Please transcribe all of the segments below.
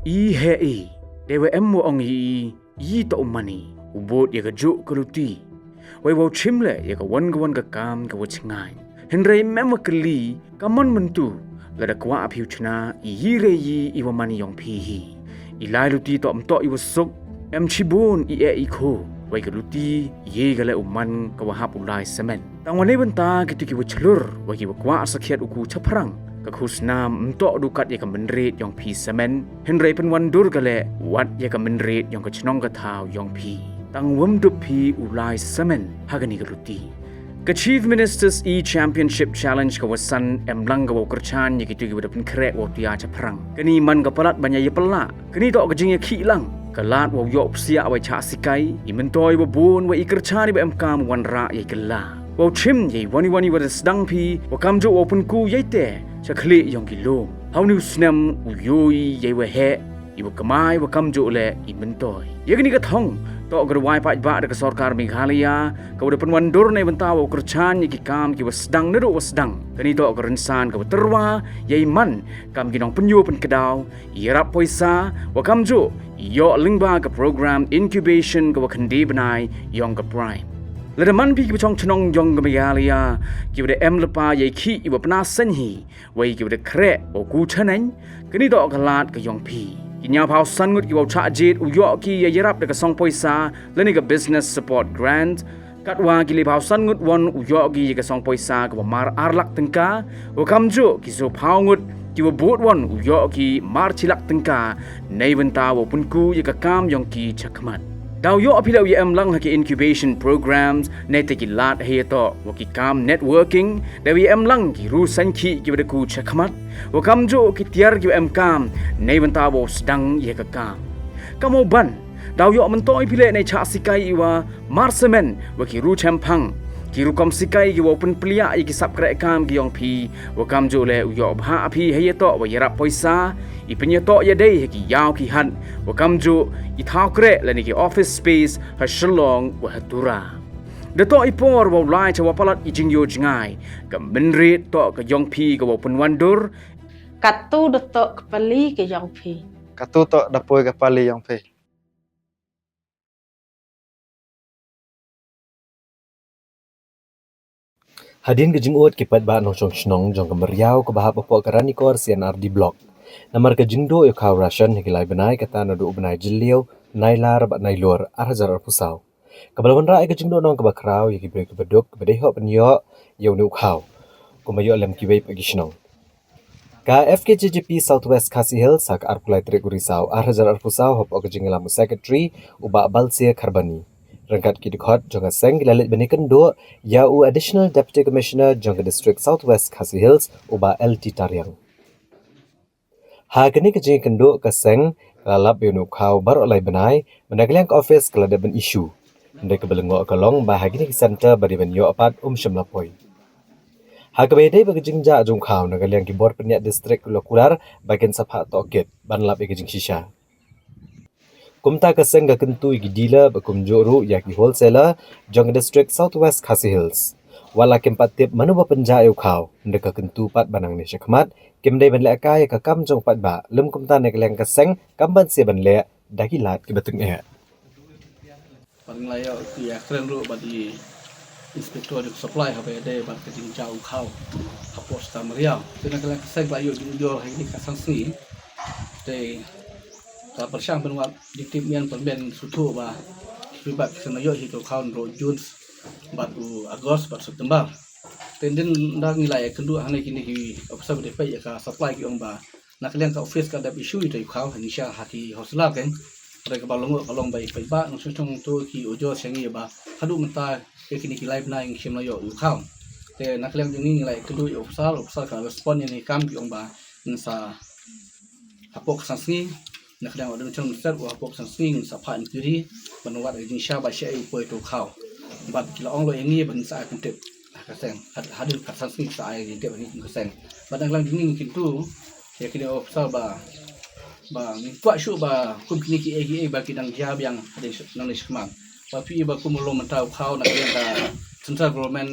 I hei dewa emmo ongi I to umani ubot ya gajuk keluti wai wau chimle ya ka wan ka kam ka wachingai henrei memma keli kamon mentu lada kwa apiu chna I re yi I wamani yong pi hi ilai luti to amto I wasuk em chibun I e ko wai keluti ye gale uman ka wahap ulai semen tangwane benta kitu ki wachlur wai ki kwa asakhiat uku chaprang ka khusnam mto dukat ya ka menret yong pi semen henrei penwan dur gale wat ya ka menret yong ka chnong ka thau yong pi tang wam du pi ulai semen hagani galuti ka chief ministers championship challenge ka wasan emlang ka kerchan ya kitu ki pen krek wo tia chaprang kani man ka palat banya ya pela kani to ka jing ya khilang kalat wo yo psia wa cha sikai I mentoi wo bun wa I kerchan ba emkam wan ra ya kala wo chim ye wani wa sedang pi wa kamjo open ku ye te chakli yong kilo how new snam uyoi ye wa he I wa kamai wa kamjo le I mentoi ye kini ka thong to garwai pa ba de ka sarkar Meghalaya ka wa penwan dur nei benta wo kerchan ye ki kam ki wa sedang neru wa sedang kani to ka rensan ka terwa ye man kam ki nong penyu pen kedau irap poisa wa kamjo yo lingba ka program incubation ka wa khandi banai yong ka prime Ledaman pi ki chong chnong yong ka Meghalaya ki wa em lepa ye khi I wa pna sen hi wai ki wa kre o ku chanai kani to ka lat ka yong pi Kinya phao san ngut ki wa cha jit u yo ki ye yarap de ka song poisa leni ka business support grant katwa ki le phao san ngut won u yo ki ye ka song poisa ka mar arlak tengka o kamjo ki so phao ngut ki wa bot won u yo ki mar chilak tengka nei benta wo punku ye ka kam yong ki chakmat Daw yo apilaw ye lang haki incubation programs nete ki lat he to waki kam networking daw ye lang ki rusan ki ki bada ku chakmat wakam jo ki tiar ki kam nei benta bo sedang ye ka kam kamo ban daw yo mentoi pile nei cha sikai iwa marsemen waki ru champang ki ru kom sikai ki open plia ki sap kre kam ki yong pi wakam jo le yo bha api he to wa yarap poisa I penya to ya dei ki yaw ki han wakam jo I thau kre le ni ki office space ha shalong wa hatura de to I por wa lai cha wa palat I jing yo jingai ka menrit to ka yong pi ka wa pun wandur Katu de to kepali ke yong pi Katu to dapoi kepali yong pi Hadin ke jingut kipat ba nong chong chnong jong ke meriau ke bahap opok karani kor CNR di blok. Namar ke jingdo yo kau Russian hikilai benai kata nadu benai jiliu nailar bat nailur arhajar pusau. Kabalawan rai ke jingdo nong ke bakrau yaki beri ke beduk ke bedeho penyo yo nu kau. Kumayo lem kiwei pagi chnong. Ka FKJJP Southwest Khasi Hills sak arpulai trik urisau arhajar pusau hop ok jingilamu secretary uba balsia karbani. Rangkat ki dikhot jonga seng lalit benikan do ya u additional deputy commissioner jonga district Southwest Khasi Hills uba LT Taryang. Ha kini ke jing kendo ka seng lalap yunu khau bar olai benai menaglang office kelada ben issue. Ndai ke belengo kalong ba hagini ki center bari ben yo apat syamlapoi. Ha ke bedai bagi jingja jong khau nagalang ki bor penyak district lokular bagian sapha tokit ban lap ke jing shisha. Kumta ka seng ga kentu igi dealer bakum joru yaki wholesaler jong district Southwest Khasi Hills. Wala kempat tip manu ba penja eu khau ndeka kentu pat banang ni syakmat kemdai ban le ka ka kam jong pat ba lem kumta ne keleng ka seng kamban se ban le dagilat ke betung e. Paling layak ya keren ru badi inspektor di supply habe de ban ke jing jau khau kapos ta meriau kena keleng seng layu jujur ini ka sanksi de ta persang benwat diktip mian perben sutu ba ribat senayo hitu kaun ro Jun bat Agos bat September tenden dah nilai kendu hane kini ki officer de pe ka supply ki ong ba nak liang ka office ka da issue itu kau hanisha hati hosla kan mereka balong bai pe ba nang sung tu ki ojo sengi ba hadu menta ke kini ki live nang shimlayo kau te nak liang jung nilai kendu officer ka respond ni kam ki ong ba nsa hapok sangi nak dah ada macam besar wah pok sansing sapan kiri penuat jing sya ba sya poi to khau bat kila ong lo ini ban sa kan tip kaseng hadir ka sansing sa ai tip ni kaseng badang lang ding kin tu ya kini ofsal ba ni tua syu ba kum kini ki egi ba kidang jab yang ada nang ni skman ba pi ba kum lo mentau khau nak yang ka central government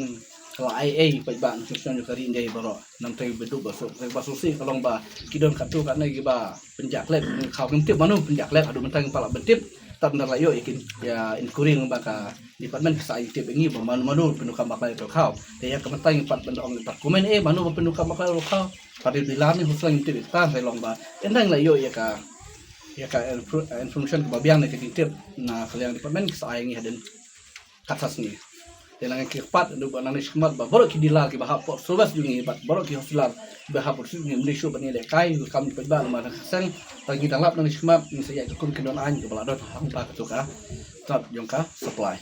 kalau IA pajban susah juga rin day baro nam tay bedu basuk tay basusi kalau ba kidon katu kan lagi ba penjak lab kau kentip manu penjak lab adu mentang pala bentip tak benar layo ikin ya inkuring ba ka department sa IT bengi ba manu pendukam baklai to kau dia kementang pat bendong pat komen manu pendukam baklai to kau pada dilan ni huslang intip tan tay long ba endang layo ya ka information kebabiang ni kentip na kalian department sa ai ngi haden katas ni Dalam kepat do banana skmat ba borok ki dilal ki bahap por sobas jungi bat borok ki hospital bahap por sungi Malaysia bani le kai kam ki ba ma sang tagi dalap nang skmat ni saya kun kedon an ke balado hang pa ka tu ka tap jongka supply